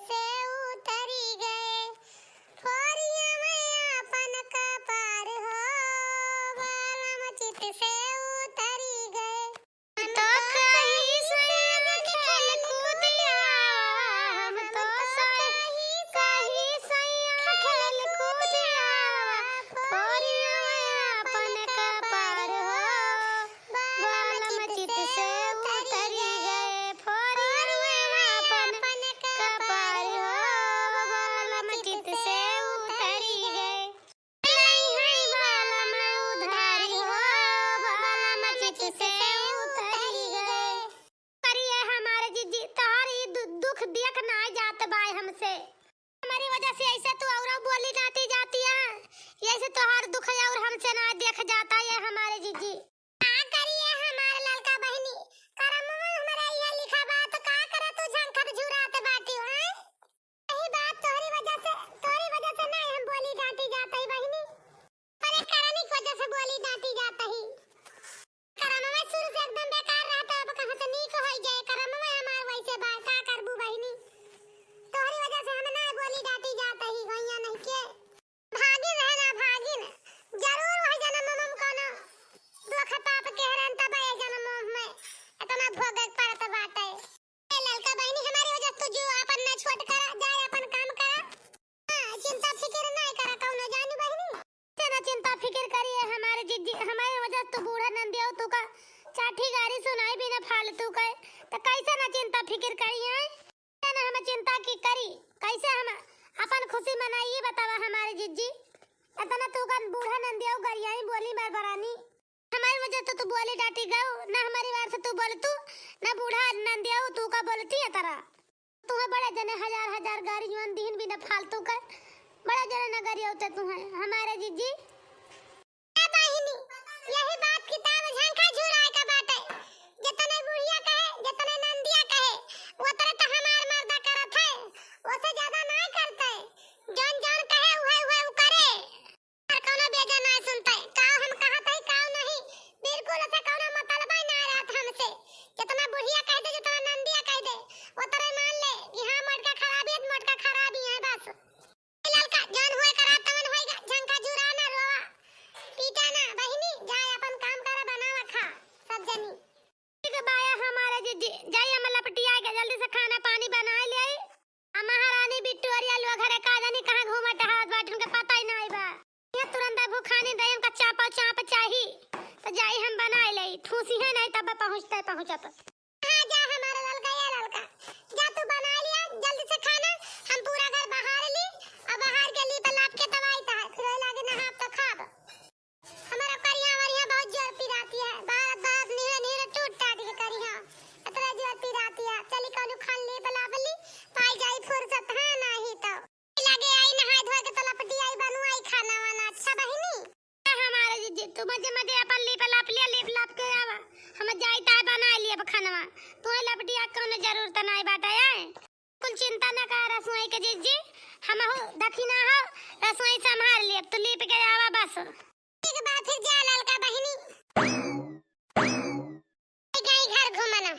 से उतरी गए, फोरिया में अपन कपार हो, बालम चित से उतरी गए। तो कहीं से खेल कूद लिया, हम तो कहीं से खेल कूद लिया, फोरिया में अपन कपार हो, बालम चित से उतरी गए, फोरिया में अपन कपार हो, बालम चित से उतरी गए। नहीं है बालम उधारी हो, बालम चित से उतरी गए। करिए हमारे जीजी तोहरी दुख देख ना जात बाय हमसे, हमारी वजह से ऐसे तू और बोली जाती जाती है, ऐसे तोहर दुख और हमसे ना देख जाता है हमारे जीजी। का करिए हमारे लड़का बहनी, करम में हमारे ये लिखा बात का करे तू झंखट झुराते बाटी हो। यही बात तोहरी वजह से ना हम बोली जाती जाती बहनी, पर एक करनी की वजह से बोली जाती जाती। करम में शुरू से एकदम बेकार रहता, अब कहां से नीक हो जाए करम में हमार वैसे बात का करबू बहनी, तोहरी वजह से हम ना बोली जाती जाती गैया नहीं के भागिन है ना भागिन, जरूर वही जन्म में कोनो दुख पाप के हरन तब ये जन्म में इतना भोग पड़त बाटे। ए लड़का बहनी हमारी वजह तू जो अपन ना छोट करा जाए, अपन काम करा, हां चिंता फिक्र नहीं करा कौनो जानू बहनी, तेना चिंता फिक्र करिए हमारे जीजी, हमारी वजह तू बूढ़ा नंदियो तू का चाठी गाड़ी सुनाई भी ना फालतू का, तो कैसे ना चिंता फिक्र करिए, ना हम चिंता की करी, कैसे हम अपन खुशी मनाइए बतावा हमारे जीजी। इतना तू का बूढ़ा नंदियो गरियाई बोली बरबरानी, हमारी वजह तो तू बोली डांटी गयो ना, हमारी बार से तू बोल तू ना बूढ़ा नंदियो तू का बोलती है तारा, तू है बड़े जने हजार हजार गाड़ी जुआन दिन भी ना फालतू का, बड़े जने ना गरिया होते तू है हमारे जीजी। ए बहिनी यही बात किताब झंखा झुराए का बाटे, जितने बुढ़िया कहे जितने नंदिया कहे उतने तो हमार मर्दा करत है, उससे ज्यादा नहीं करते, जौन जौन कहे उहे करे, और कोनो बेजा ना सुनते, काऊ हम कहत है काऊ नहीं, बिल्कुल से कोनो मतलब ही ना रहत हमसे, जितना बुढ़िया कह दे जितना नंदिया कह दे उतने मान ले कि हां मोटका खराबी है बस। लड़का जौन होए करा तवन होएगा, झंखा झुरा ना रोवा पीटा ना बहिनी, जाए अपन काम करे बनावा खा सब जनी। ठीक बाया हमारे जीजी जाए हम लपटिया के जल्दी से खाना पानी बना ले, महारानी बिट्टू अरिया लोग घरे का जानी कहां घूमत हाथ बाटन के पता ही नहीं बा, ये तुरंत भूखानी दे हमका चाप चाही तो जाई हम बना ले, ठूसी है नहीं तब पहुंचत। हां जा हमारा लड़का ये लड़का जा तू बना लिया जल्दी से खाना, हम पूरा घर बाहर ली और बाहर के ली पे लाप के दवाई ता फिर लागे ना हाथ तो खाब, हमारा करिया वरिया बहुत जोर पिराती है, बात नीरे टूट टाट के करिया इतना जोर पिराती है, चली कोनो खान ले बलाबली पाई जाई फुर्सत है नहीं तो लागे आई नहाय धोए के तो लपटी आई बनू आई खाना वाना। अच्छा बहिनी हमारे जीजी तू मजे अपन ली पे लाप के आवा, हम जाई ता बना लिए खाना, तू लपटिया कोनो जरूरत नहीं बाटे है, कुल चिंता न कर रसोई के जीजी, हम हो दखिना हो रसोई संभाल लिए, तू लीप के आवा बस। ठीक बात फिर जा लड़का बहिनी, गई घर घूमना,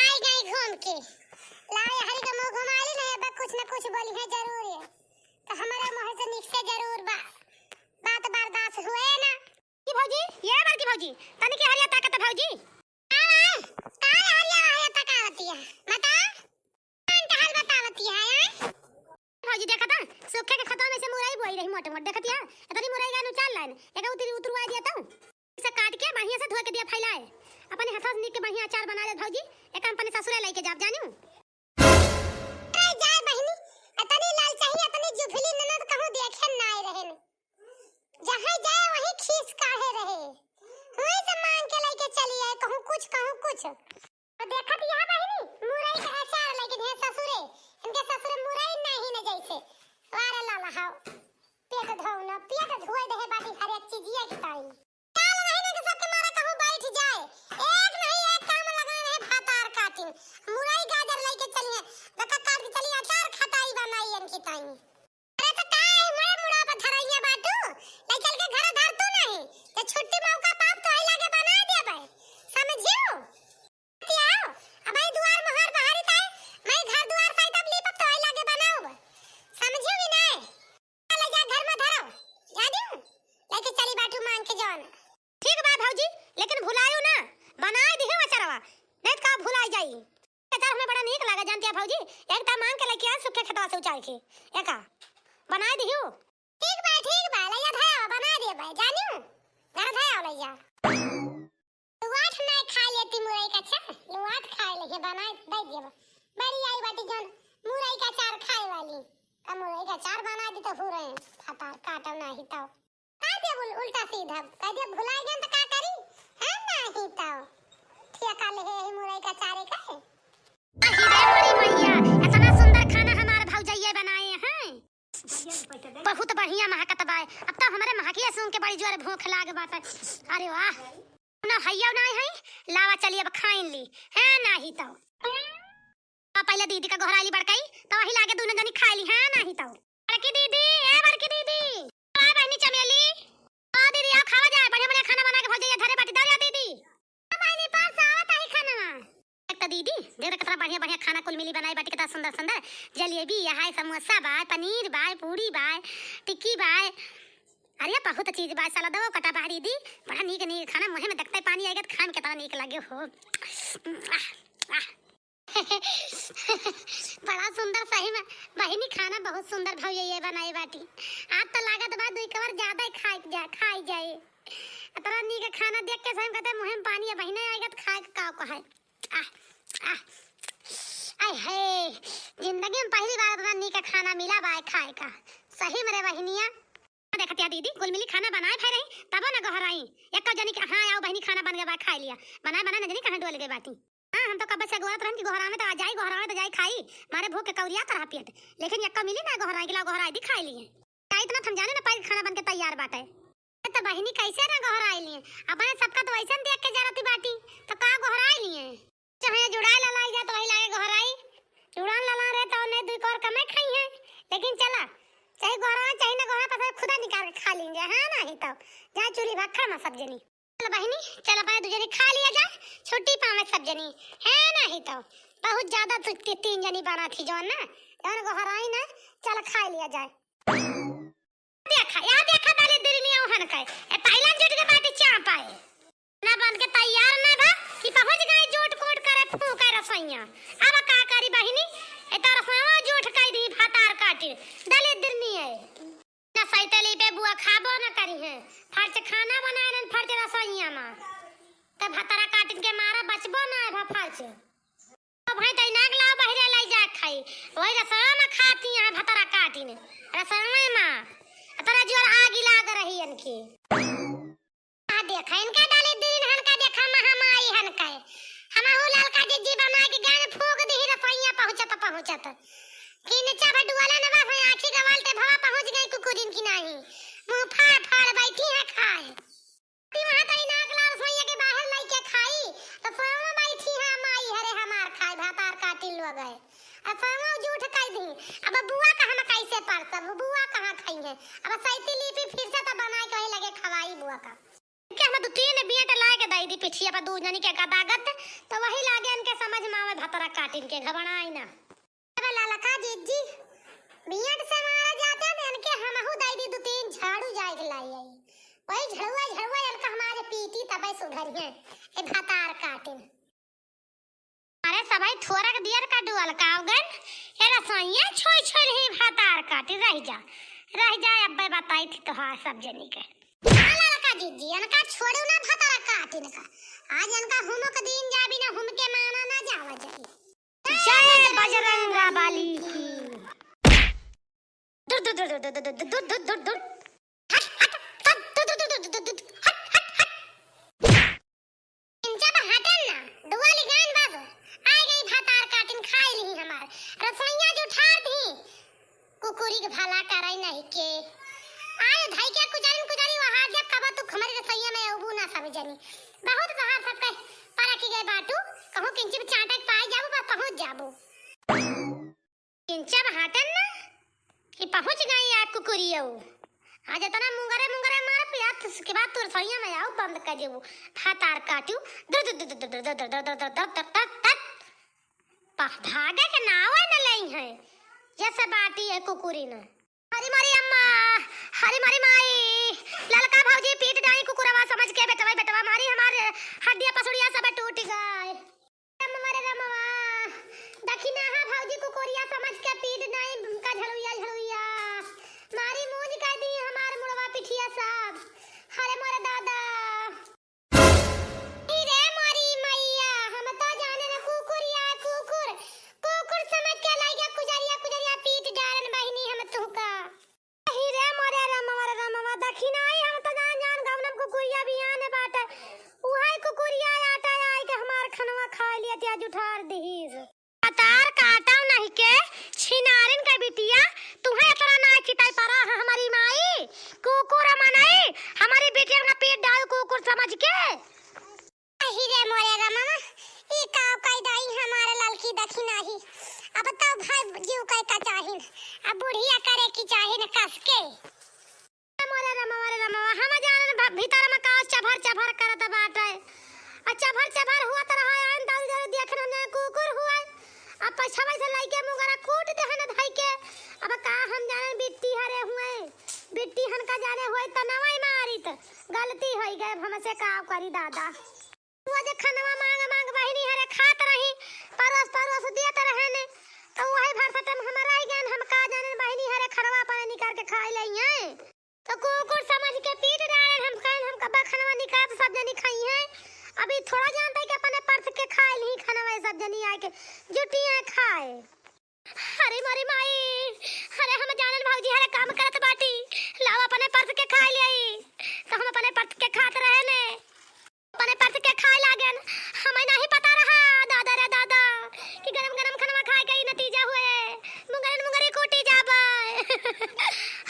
आई गई घूम के लाए हरी का मुंह घुमा ली नहीं, अब कुछ न कुछ बोली है जरूर है, तो हमारा मुंह से निकसे जरूर बात बर्दाश्त हुए ना। की भौजी ये बड़की भौजी तनी के हरिया ताकत भौजी का हरिया ताकत है बता कौन हाल बतावती है भौजी, देखा था सूखे के खतों में से मुरई बोई रही मोटे देखती है, इतनी मुरई गानु चाल लाइन एक उतरवा दिया तो इसे काट के बढ़िया से धो के दिया फैलाए, अपने हाथों से निक के बढ़िया अचार बना ले भौजी, एक अपने ससुरे लेके जाब जानू। अरे जाए बहिनी इतनी लाल चाहिए इतनी जुफली ननद कहूं देखे ना रहे, जहां जाए वहीं खीस काहे रहे, वहीं से मांग के लेके चली आए, कहूं कुछ तो देखत यहां बहिनी मुरई का अचार लेके है ससुरे, इनके ससुरे मुरई नहीं न जैसे वारे लाला हाउ पेट धोए दे बाटी हर एक चीज ये खिताई चाल महीने के सब के मारे कहूं बैठ जाए, एक नहीं एक काम लगा रहे भातार काटिन मुरई गाजर क्या भौजी एक ता मांग के लेके आ सुखे खतवा से उचार के एका बना दियो। ठीक बा लइया धाया बना दे भाई जानियो घर धाया लइया लुआठ नहीं खा लेती मुरई का चार लुआठ खा ले बना दे दियो बड़ी आई बाटी जन मुरई का चार खाए वाली का मुरई का चार बना दी तो हो रहे फटार काटो नहीं तो का दे बोल उल्टा सीधा का दे भुला गए तो का करी है नहीं तो ठेका ले है मुरई का चारे का है अरे मोरी मैया इतना सुंदर खाना हमारे भौजैया बनाए हैं बहुत बढ़िया महकत बा। अब तो हमारे महकिया सुन के बड़ी जोर भूख लाग बात है। अरे वाह ना हैया नहीं है लावा चलिए अब खाइन ली है नहीं तो पहले दीदी का घोराली बड़काई तो वही लागे दोनों जनी खा ली है नहीं तो बड़की दीदी ए बड़की दीदी आ बहनी चमेली आ दीदी आ खावा जाए बढ़िया बढ़िया खाना बना के भौजैया धरे बाटी डाल दीदी बहनी पास आवत आई खाना एक तो दीदी देख कितना बढ़िया बढ़िया खाना कुल मिली बनाई बाटी कितना सुंदर सुंदर जलेबी है समोसा बा पनीर बा पूरी बा टिक्की बा अरे बहुत चीज बा साला दो कटा बा दीदी बड़ा नीक नीक खाना मुंह में देखते पानी आएगा तो खान के कितना नीक लगे हो बड़ा सुंदर सही में बहिनी खाना बहुत सुंदर भौजैया बनाई बाटी आज तो लागत बा दुई कवर ज्यादा खाई जाए इतना नीक खाना देख के सही कहते मुंह में पानी बहिने आएगा तो खाए का है आय है जिंदगी में पहली बार इतना नीक खाना मिला बा खाए का सही मेरे बहनिया देखतिया दीदी कुल मिली खाना बनाए फिर रही तब ना घर आई एक जनी के हां आओ बहनी खाना बन गया बा खा लिया बनाए बनाए न जनी कहां डोल गए बाटी हां हम तो कब से गोरत रहन की घर में तो आ जाई घर में तो जाई खाई मारे भूख के कौरिया तरह पियत लेकिन एक मिली ना घर आई गिला घर आई दिखाई लिए का इतना हम जाने ना पहले खाना बन के तैयार बाटे तो बहनी कैसे ना घर आई लिए अपने सबका तो वैसे देख के जरती बाटी तो का घर आई लिए चाहे जुड़ाई ललाई जा तो वही लागे घर आई जुड़ान लला रहे तो नहीं दुई और कमे खाई है लेकिन चला चाहे गोरा चाहे ना गोरा पता खुदा निकाल के खा लेंगे हां नहीं तो जा चूल्ही भाखा में सब जनी चल बहनी चल अपने दूजनी खा लिया जाए छुट्टी पावे सब जनी है नहीं तो बहुत ज्यादा तीन जनी बना थी जो ना यार गोरा आई ना चल खा लिया जाए देखा डाले दिरनिया ओहन के ए पहला जुट के बाटी चा पाए ना बन के तैयार ना बा कि पहुंच गए जोट कोट करे फूका रसैया अब का करी बहनी ए तार सावा जोट काई दी भातार काटी डाले दिरनी है ना सैतली पे बुआ खाबो ना करी है फर्ज खाना बनाए न फर्ज रसैया में त भातारा काटिन के मारा बचबो ना है फर्ज तो भाई तई नाग लाओ बहरे लाई जा खाई वही रसैया में खाती है भातारा काटिन रसैया में तोरा जोर आगी लाग रही इनकी आ देखा इनका डाले दिन हनका देखा महामाई हनका हमहु ललका जी बना के गाने फूक दी रसैया पहुंचत कि नीचे भडुआला ना बस आंखी गवाल ते भवा पहुंच गई कुकुरिन की नहीं मुंह फाड़ बैठी है खाए ती वहां तई नाक लाल रसैया के बाहर लाई के खाई तो सोमा बैठी है माई हरे हमार खाए भातार काटी लो गए अब सोमा झूठ कह दी अब बुआ का हम कैसे पड़ता बुआ कहां खाई है अब सैती लीपी फिर से तो बनाए कहे लगे खवाई बुआ का के हम दो तीन बियाट लाए के दाई दी पिछिया पर दू जनी के गदागत तो वही लागे इनके समझ में आवे भतरा काटिन के घबराई ना अबे लालका जीजी बियाट से मारा जाते हैं इनके हमहु दाई दी दो तीन झाड़ू जाए के लाई आई वही झड़ुआ इनका हमारे पीटी तबे सुधरिए ए भतार काटिन अरे सबाई थोड़ा के दियर का डुअल कावगन ए रसोइया छोई ही भतार काटिन रह जा अब्बे बताई थी तो हां सब जनी के लालका जीजी इनका छोड़ू ना भतार काटिन का आज इनका हुमक दिन जाबी ना हुम के माना ना जावा जाई जय बजरंगा बाली की दूर कुकुरी के भला कराई नहीं के आए धाई के कुजारी वहां जब कबा तू हमारे रसैया में उबू ना समझनी बहुत कहा सब के पारा की गए बाटू कहूं किंची चाटक पाए जाबू बा पहुंच जाबू किंचा हटन ना कि पहुंच गई आ कुकुरियो आज इतना मुंगरे मार पिया उसके बाद तू रसैया में आओ बंद कर देबू भातार काटू भागे के नाव न लई है जैसे बाटी है कुकुरी ने हरी मारी अम्मा हरी मारी माई ललका भौजी पीट डाई कुकुरवा समझ के बेटवा मारी हमारे हड्डियां पसुड़ियां सब टूट गए मारे रमवा दखिना हा भौजी कुकुरिया समझ के पीट नहीं का झड़ुइया झड़ुइया मारी मूंज कर दी हमार मुड़वा पिठिया सब। अरे मोरे दादा रे मोरी मैया हम तो जाने न कुकुरिया कुकुर कुकुर समझ के लाई गया कुजरिया कुजरिया पीट डालन बहिनी हम तुका। रे मोरे रमवा दखिना आई हम तो जान जान गवनम कुकुरिया बियान बाटे उहाई कुकुरिया आटा आई के हमार खनवा खा लिया ते आज उठार दीस तार काटाव नहीं के छिनारिन के बिटिया तुहे इतना ना चिताई परा है हमारी माई कुकुर मनाई हमारी बिटिया का पेट डाल कुकुर समझ के। रे मोरे मामा ई काव कई दाई हमारे ललकी दखिना ही अब तो भाई जीव कई का चाहिन अब बुढ़िया करे की चाहिन कस के। मोरे रमवा हम जान भीतर में का चभर चभर करत बाटे आ चभर चभर हुआ त रहा आन दाल जरे देखन ने कुकुर हुआ अब पछवा से लइके मुगरा कूट देहन धई के अब का हम जाने बिट्टी हरे हुए बिट्टी हन का जाने होई त नवाई मारित गलती होई गए हमसे का करी दादा। वो जे खनवा मांग मांग बहिनी हरे खात रही परोस देत रहे ने तो वही भरसट में हमरा आई गन हम का जाने बहिनी हरे खरवा पानी निकाल के खाई लई है तो कुकुर समझ के पीट डाले हम खान हम कबा खनवा निकाल सब जनी खाई है अभी थोड़ा जानते कि अपने पर्स के खाए नहीं खनवा सब जनी आके जुटियां खाए। अरे मारी माई अरे हम जानन भौजी हरे काम करत बाटी लाओ अपने पर्स के खाए ले तो हम अपने पर्स के खात रहे ने अपने पर्स के खाए लागन हमें नहीं पता रहा दादा रे दादा कि गरम गरम खनवा खाए के नतीजा हुए मुंगरी कोटी जाबे।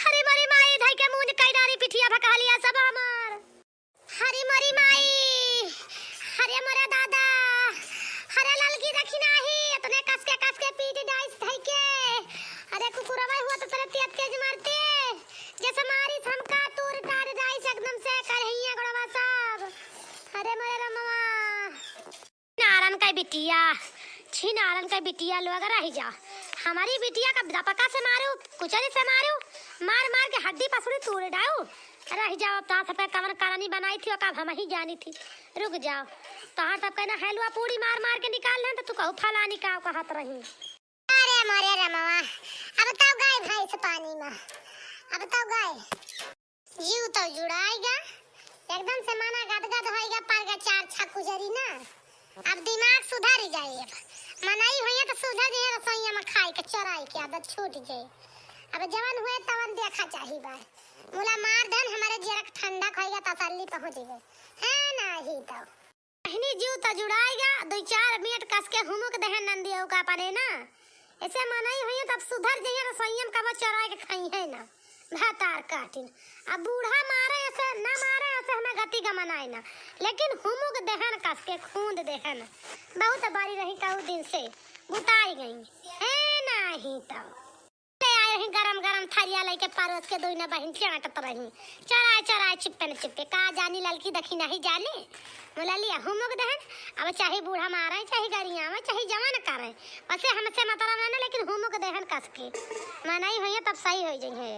अरे मारी माई धई के मुंह कई डारी पिठिया भका लिया सब हमार। अरे मारी माई अरे मोरे दादा अरे ललकी दखिना ही इतने कस के पीट डाइस धई के अरे कुकुरवा हुआ तो तेरे तेज मारते जैसे मारी हमका तूर टाड़ डाइस एकदम से करहिया गड़वा सब। अरे मोरे रमवा नारन का बिटिया छिनारन का बिटिया लोग रह जा हमारी बिटिया का दपका से मारू कुचली से मारू मार मार के हड्डी पसड़ी तोड़ डाऊ रह जाओ ता सब कवन करानी बनाई थी और कब हम ही जानी थी रुक जाओ तहां सब कहना हलवा पूरी मार मार के निकाल ले तो तू कहू फला निकाल का हाथ रही। अरे मोरे रमवा अब तो गए भाई से पानी में अब तो गए जीव तो जुड़ाएगा एकदम से माना गदगद होएगा पर का चार छक्कू जरी ना अब दिमाग सुधर जाए मनाई होइए तो सुधर जाए रसोईया में खाए के चराई के आदत छूट जाए अब जवान हुए तवन देखा चाहिए बा मुला मार धन हमारे जरा ठंडा खाएगा तसल्ली पहुंच गए है ना ही तो कहनी जीव तो जुड़ाएगा दो चार मिनट कस के हुमुक दहन नंदियो का पड़े ना ऐसे मनाई हुई तब सुधर जाइए रसोईया में कब चराई के खाई है ना भातार काटिन अब बूढ़ा मारे ऐसे ना मारे ऐसे हमें गति का मनाए ना लेकिन हुमुक दहन कस के खूंद दहन बहुत बारी रही कहू दिन से गुताई गई है नहीं तो आए रही गरम गरम थरिया लेके परोस के दोइना बहन चाटत रही चराए चिपके का जानी ललकी दखी नहीं जाने बोला लिया हुमुक दहन अब चाहे बूढ़ा मारे चाहे गरिया में चाहे जवान करे वैसे हमसे मतलब ना लेकिन हुमुक दहन कस के मनाई हुई तब सही हो जाए।